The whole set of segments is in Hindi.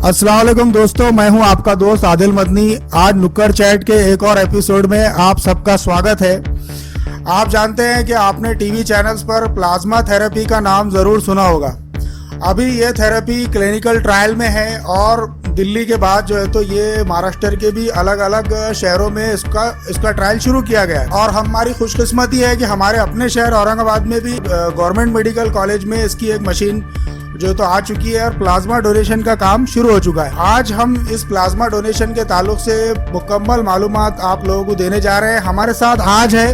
अस्सलाम वालेकुम दोस्तों, मैं हूं आपका दोस्त आदिल मदनी। आज नुक्कड़ चैट के एक और एपिसोड में आप सबका स्वागत है। आप जानते हैं कि आपने टीवी चैनल्स पर प्लाज्मा थेरेपी का नाम ज़रूर सुना होगा। अभी ये थेरेपी क्लिनिकल ट्रायल में है और दिल्ली के बाद जो है तो ये महाराष्ट्र के भी अलग अलग शहरों में इसका ट्रायल शुरू किया गया है। और हमारी खुशकिस्मती है कि हमारे अपने शहर औरंगाबाद में भी गवर्नमेंट मेडिकल कॉलेज में इसकी एक मशीन जो तो आ चुकी है और प्लाज्मा डोनेशन का काम शुरू हो चुका है। आज हम इस प्लाज्मा डोनेशन के ताल्लुक से मुकम्मल मालूमात आप लोगों को देने जा रहे हैं। हमारे साथ आज है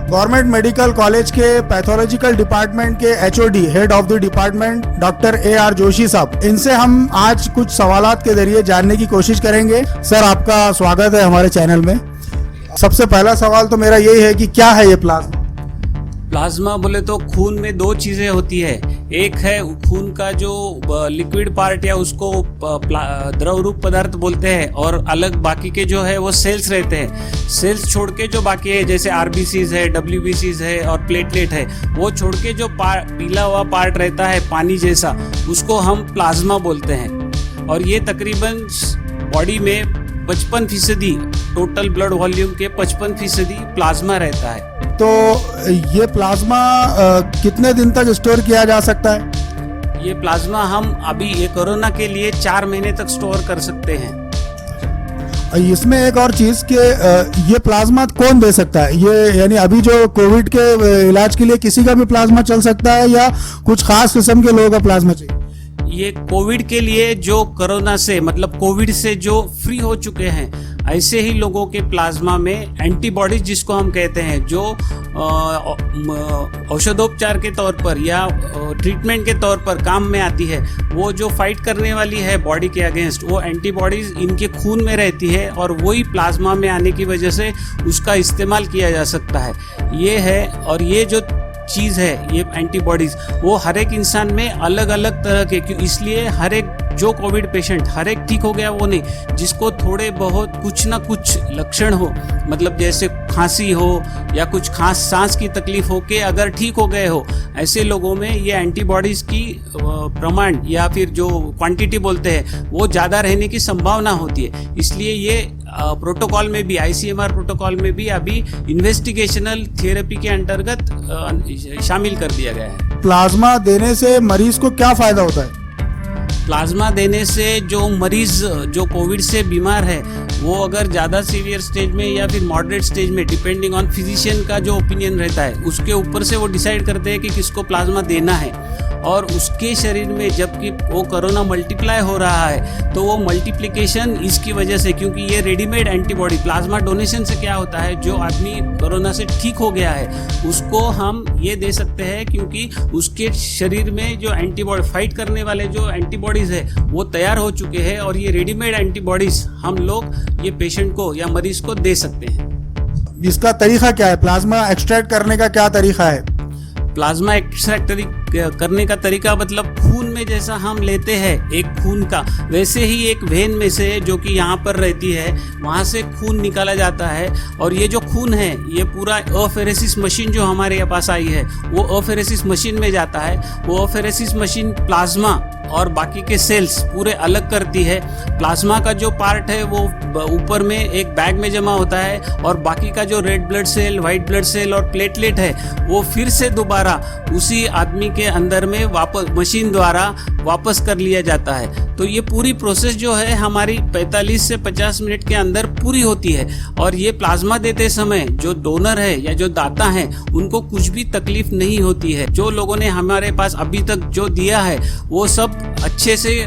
गवर्नमेंट मेडिकल कॉलेज के पैथोलॉजिकल डिपार्टमेंट के HOD, head of the department, doctor AR Joshi साहब। इनसे हम आज कुछ सवालात के जरिए जानने की कोशिश करेंगे। सर, आपका स्वागत है हमारे चैनल में। सबसे पहला सवाल तो मेरा यही है कि क्या है ये प्लाज्मा? प्लाज्मा बोले तो खून में दो चीजें होती है। एक है खून का जो लिक्विड पार्ट या उसको द्रव रूप पदार्थ बोलते हैं, और अलग बाकी के जो है वो सेल्स रहते हैं। सेल्स छोड़ के जो बाकी है जैसे RBCs है, WBCs है और प्लेटलेट है, वो छोड़ के जो पीला हुआ पार्ट रहता है पानी जैसा, उसको हम प्लाज्मा बोलते हैं। और ये तकरीबन बॉडी में 55% टोटल ब्लड वॉल्यूम के 55% प्लाज्मा रहता है। तो ये प्लाज्मा कितने दिन तक स्टोर किया जा सकता है? ये प्लाज्मा हम अभी ये कोरोना के लिए 4 महीने तक स्टोर कर सकते हैं। इसमें एक और चीज कि ये प्लाज्मा कौन दे सकता है? ये यानी अभी जो कोविड के इलाज के लिए किसी का भी प्लाज्मा चल सकता है या कुछ खास किस्म के लोगों का प्लाज्मा चाहिए? ये कोविड के लिए जो कोरोना से मतलब कोविड से जो फ्री हो चुके हैं, ऐसे ही लोगों के प्लाज्मा में एंटीबॉडीज जिसको हम कहते हैं, जो औषधोपचार के तौर पर या ट्रीटमेंट के तौर पर काम में आती है, वो जो फाइट करने वाली है बॉडी के अगेंस्ट, वो एंटीबॉडीज इनके खून में रहती है और वही प्लाज्मा में आने की वजह से उसका इस्तेमाल किया जा सकता है। ये है, और ये जो चीज़ है ये एंटीबॉडीज, वो हर एक इंसान में अलग अलग तरह के, क्यों इसलिए हर एक जो कोविड पेशेंट हर एक ठीक हो गया वो नहीं, जिसको थोड़े बहुत कुछ ना कुछ लक्षण हो, मतलब जैसे खांसी हो या कुछ सांस की तकलीफ हो के अगर ठीक हो गए हो, ऐसे लोगों में ये एंटीबॉडीज की प्रमाण या फिर जो क्वांटिटी बोलते हैं वो ज़्यादा रहने की संभावना होती है। इसलिए ये प्रोटोकॉल में भी, ICMR प्रोटोकॉल में भी अभी इन्वेस्टिगेशनल थेरेपी के अंतर्गत शामिल कर दिया गया है। प्लाज्मा देने से मरीज को क्या फायदा होता है? प्लाज्मा देने से जो मरीज जो कोविड से बीमार है, वो अगर ज़्यादा सीवियर स्टेज में या फिर मॉडरेट स्टेज में, डिपेंडिंग ऑन फिजिशियन का जो ओपिनियन रहता है, उसके ऊपर से वो डिसाइड करते हैं कि किसको प्लाज्मा देना है। और उसके शरीर में जबकि वो कोरोना मल्टीप्लाई हो रहा है, तो वो मल्टीप्लिकेशन इसकी वजह से, क्योंकि ये रेडीमेड एंटीबॉडी, प्लाज्मा डोनेशन से क्या होता है, जो आदमी कोरोना से ठीक हो गया है उसको हम ये दे सकते हैं, क्योंकि उसके शरीर में जो एंटीबॉडी फाइट करने वाले जो एंटीबॉडीज है वो तैयार हो चुके हैं, और ये रेडीमेड एंटीबॉडीज हम लोग ये पेशेंट को या मरीज को दे सकते हैं। इसका तरीका क्या है? प्लाज्मा एक्सट्रैक्ट करने का क्या तरीका है? प्लाज्मा एक्सट्रैक्ट करने का तरीका मतलब खून में जैसा हम लेते हैं एक खून का, वैसे ही एक वेन में से जो कि यहाँ पर रहती है, वहाँ से खून निकाला जाता है। और ये जो खून है ये पूरा अफेरेसिस मशीन जो हमारे पास आई है, वो अफेरेसिस मशीन में जाता है। वो अफेरेसिस मशीन प्लाज्मा और बाकी के सेल्स पूरे अलग करती है। प्लाज्मा का जो पार्ट है वो ऊपर में एक बैग में जमा होता है, और बाकी का जो red blood cell, white blood cell और प्लेटलेट है, वो फिर से दोबारा उसी आदमी के अंदर में वापस मशीन द्वारा वापस कर लिया जाता है। तो ये पूरी प्रोसेस जो है हमारी 45 से 50 मिनट के अंदर पूरी होती है। और ये प्लाज्मा देते समय जो डोनर है या जो दाता है, उनको कुछ भी तकलीफ नहीं होती है। जो लोगों ने हमारे पास अभी तक जो दिया है वो सब अच्छे से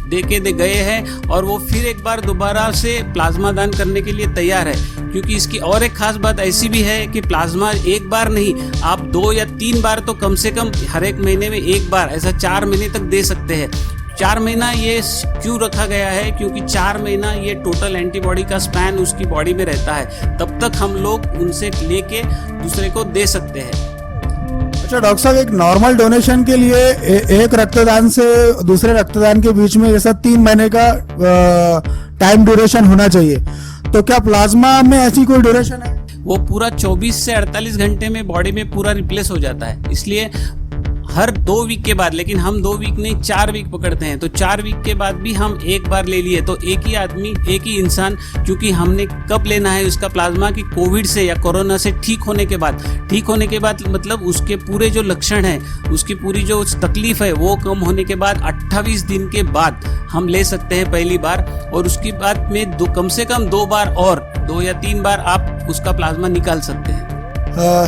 दे गए हैं, और वो फिर एक बार दोबारा से प्लाज्मा दान करने के लिए तैयार है। क्योंकि इसकी और एक खास बात ऐसी भी है कि प्लाज्मा एक बार नहीं, आप 2 या 3 बार तो कम से कम हर एक महीने में एक बार, ऐसा 4 महीने तक दे सकते हैं। 4 महीना ये क्यों रखा गया है? क्योंकि 4 महीना ये टोटल एंटीबॉडी का स्पैन उसकी बॉडी में रहता है, तब तक हम लोग उनसे लेके दूसरे को दे सकते हैं। अच्छा डॉक्टर साहब, एक नॉर्मल डोनेशन के लिए एक रक्तदान से दूसरे रक्तदान के बीच में जैसा 3 महीने का टाइम ड्यूरेशन होना चाहिए, तो क्या प्लाज्मा में ऐसी कोई ड्यूरेशन है? वो पूरा 24 से 48 घंटे में बॉडी में पूरा रिप्लेस हो जाता है। इसलिए हर 2 वीक के बाद, लेकिन हम 2 वीक नहीं 4 वीक पकड़ते हैं, तो 4 वीक के बाद भी हम एक बार ले लिए तो एक ही आदमी, एक ही इंसान, क्योंकि हमने कब लेना है उसका प्लाज्मा कि कोविड से या कोरोना से ठीक होने के बाद। ठीक होने के बाद मतलब उसके पूरे जो लक्षण हैं, उसकी पूरी जो तकलीफ है वो कम होने के बाद 28 दिन के बाद हम ले सकते हैं पहली बार। और उसके बाद में कम से कम 2 बार और 2 या 3 बार आप उसका प्लाज्मा निकाल सकते हैं।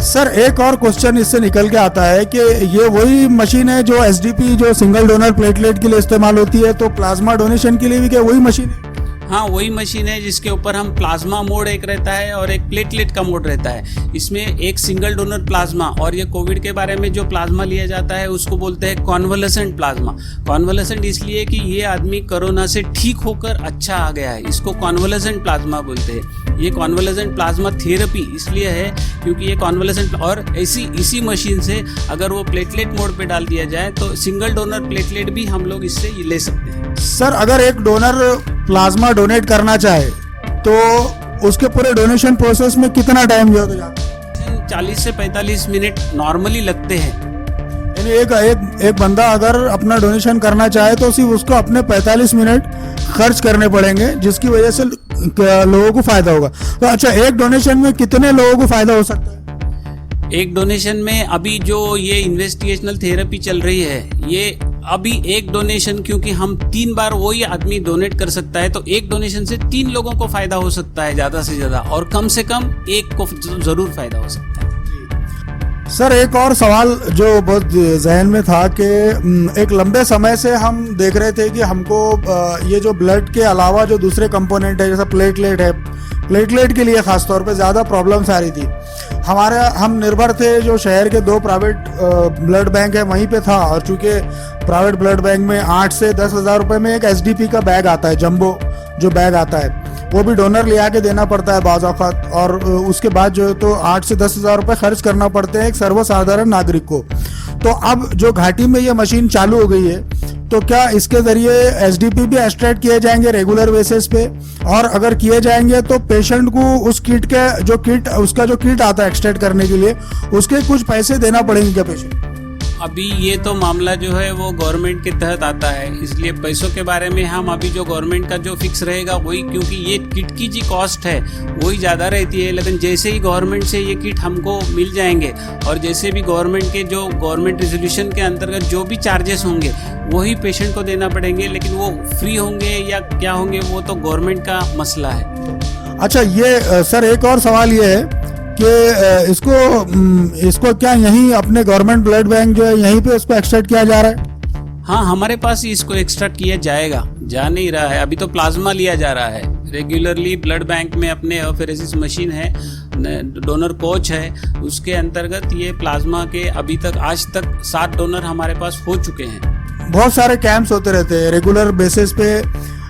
सर एक और क्वेश्चन इससे निकल के आता है कि ये वही मशीन है जो एसडीपी जो सिंगल डोनर प्लेटलेट के लिए इस्तेमाल होती है, तो प्लाज्मा डोनेशन के लिए भी क्या वही मशीन है? हाँ, वही मशीन है जिसके ऊपर हम प्लाज्मा मोड एक रहता है और एक प्लेटलेट का मोड रहता है। इसमें एक सिंगल डोनर प्लाज्मा, और ये कोविड के बारे में जो प्लाज्मा लिया जाता है उसको बोलते हैं कॉन्वलेसेंट प्लाज्मा। कॉन्वलेसेंट इसलिए कि ये आदमी कोरोना से ठीक होकर अच्छा आ गया है, इसको कॉन्वलेसेंट प्लाज्मा बोलते हैं। ये कॉन्वलेसेंट प्लाज्मा थेरेपी इसलिए है क्योंकि ये कॉन्वलेसेंट, और इसी मशीन से अगर वो प्लेटलेट मोड पे डाल दिया जाए तो सिंगल डोनर प्लेटलेट भी हम लोग इससे ले सकते हैं। सर अगर एक डोनर प्लाज्मा डोनेट करना चाहे तो उसके पूरे डोनेशन प्रोसेस में कितना टाइम जो जाता है? 40 से 45 मिनट नॉर्मली लगते हैं। यानी एक बंदा अगर अपना डोनेशन करना चाहे तो सिर्फ उसको अपने 45 मिनट खर्च करने पड़ेंगे, जिसकी वजह से लोगों को फायदा होगा। तो अच्छा, एक डोनेशन में कितने लोगों को फायदा हो सकता है? एक डोनेशन में अभी जो ये इन्वेस्टिगेशनल थेरेपी चल रही है, ये अभी एक डोनेशन, क्योंकि हम 3 बार वही आदमी डोनेट कर सकता है, तो एक डोनेशन से 3 लोगों को फायदा हो सकता है ज्यादा से ज्यादा, और कम से कम एक को जरूर फायदा हो सकता है। सर एक और सवाल जो बहुत जहन में था कि एक लंबे समय से हम देख रहे थे कि हमको ये जो ब्लड के अलावा जो दूसरे कंपोनेंट है जैसा प्लेटलेट है, प्लेटलेट के लिए खास तौर पे ज़्यादा प्रॉब्लम्स आ रही थी। हम निर्भर थे जो शहर के 2 प्राइवेट ब्लड बैंक है वहीं पे था, और चूंकि प्राइवेट ब्लड बैंक में 8 से 10 हज़ार रुपये में एक एसडीपी का बैग आता है, जंबो जो बैग आता है, वो भी डोनर ले आके देना पड़ता है बाज़ औक़ात, और उसके बाद जो है तो 8 से 10 हज़ार रुपये खर्च करना पड़ते हैं एक सर्वसाधारण नागरिक को। तो अब जो घाटी में ये मशीन चालू हो गई है, तो क्या इसके ज़रिए एसडीपी भी एक्सट्रैक्ट किए जाएंगे रेगुलर बेसिस पे? और अगर किए जाएंगे तो पेशेंट को उस किट के उसका जो किट आता है एक्सट्रैक्ट करने के लिए, उसके कुछ पैसे देना पड़ेंगे क्या पेशेंट? अभी ये तो मामला जो है वो गवर्नमेंट के तहत आता है, इसलिए पैसों के बारे में हम अभी जो गवर्नमेंट का जो फिक्स रहेगा वही, क्योंकि ये किट की जी कॉस्ट है वही ज़्यादा रहती है। लेकिन जैसे ही गवर्नमेंट से ये किट हमको मिल जाएंगे, और जैसे भी गवर्नमेंट के जो गवर्नमेंट रेजोल्यूशन के अंतर्गत जो भी चार्जेस होंगे वही पेशेंट को देना पड़ेंगे, लेकिन वो फ्री होंगे या क्या होंगे वो तो गवर्नमेंट का मसला है। अच्छा, ये सर एक और सवाल ये है कि इसको क्या यहीं अपने गवर्नमेंट ब्लड बैंक जो है यहीं पे उसको एक्सट्रैक्ट किया जा रहा है? हाँ, हमारे पास ही इसको एक्सट्रैक्ट किया जाएगा, जा नहीं रहा है, अभी तो प्लाज्मा लिया जा रहा है रेगुलरली। ब्लड बैंक में अपने एफेरेसिस मशीन है, डोनर कोच है, उसके अंतर्गत ये प्लाज्मा के अभी तक आज तक 7 डोनर हमारे पास हो चुके हैं। बहुत सारे कैंप्स होते रहते हैं, रेगुलर बेसिस पे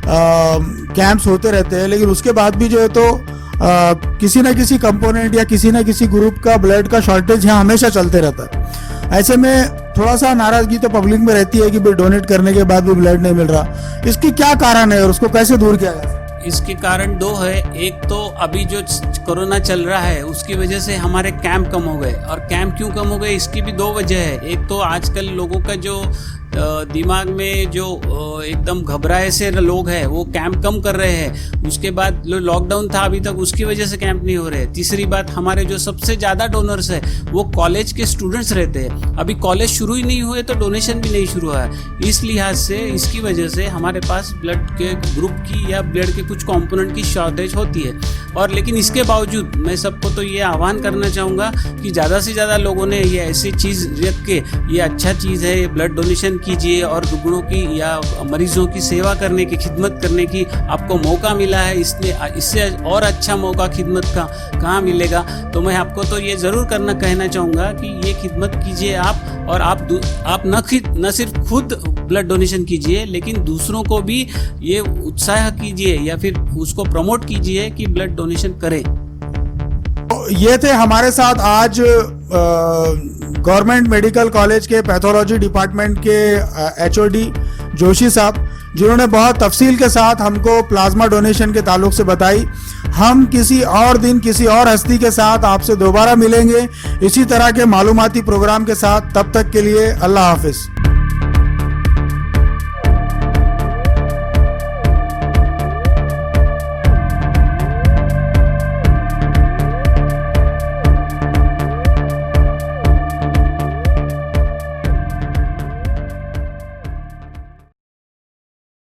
कैंप्स होते रहते हैं, लेकिन उसके बाद भी जो है तो किसी न किसी कंपोनेंट या किसी न किसी ग्रुप का ब्लड का शॉर्टेज यहाँ हमेशा चलते रहता है। ऐसे में थोड़ा सा नाराजगी तो पब्लिक में रहती है कि भाई डोनेट करने के बाद भी ब्लड नहीं मिल रहा। इसकी क्या कारण है और उसको कैसे दूर किया जाए? इसके कारण 2 है। एक तो अभी जो कोरोना चल रहा है उसकी वजह से हमारे कैंप कम हो गए, और कैंप क्यों कम हो गए इसकी भी 2 वजह है। एक तो आजकल लोगों का जो दिमाग में जो एकदम घबराए से लोग हैं वो कैंप कम कर रहे हैं। उसके बाद लॉकडाउन था अभी तक, उसकी वजह से कैंप नहीं हो रहे। तीसरी बात, हमारे जो सबसे ज़्यादा डोनर्स है वो कॉलेज के स्टूडेंट्स रहते हैं। अभी कॉलेज शुरू ही नहीं हुए तो डोनेशन भी नहीं शुरू हुआ है। इस लिहाज से, इसकी वजह से हमारे पास ब्लड के ग्रुप की या ब्लड के कुछ कॉम्पोनेंट की शॉर्टेज होती है। और लेकिन इसके बावजूद मैं सबको तो ये आह्वान करना चाहूँगा कि ज़्यादा से ज़्यादा लोगों ने ये ऐसी चीज़ रख के, ये अच्छा चीज़ है, ये ब्लड डोनेशन कीजिए, और रुग्णों की या मरीजों की सेवा करने की, खिदमत करने की आपको मौका मिला है। इससे और अच्छा मौका खिदमत का कहाँ मिलेगा? तो मैं आपको तो ये ज़रूर कहना चाहूँगा कि ये खिदमत कीजिए आप, और आप न सिर्फ खुद ब्लड डोनेशन कीजिए लेकिन दूसरों को भी ये उत्साह कीजिए या फिर उसको प्रमोट कीजिए कि ब्लड डोनेशन करें। ये थे हमारे साथ आज गवर्नमेंट मेडिकल कॉलेज के पैथोलॉजी डिपार्टमेंट के एचओडी जोशी साहब, जिन्होंने बहुत तफसील के साथ हमको प्लाज्मा डोनेशन के ताल्लुक से बताई। हम किसी और दिन किसी और हस्ती के साथ आपसे दोबारा मिलेंगे इसी तरह के मालूमाती प्रोग्राम के साथ। तब तक के लिए अल्लाह हाफिज।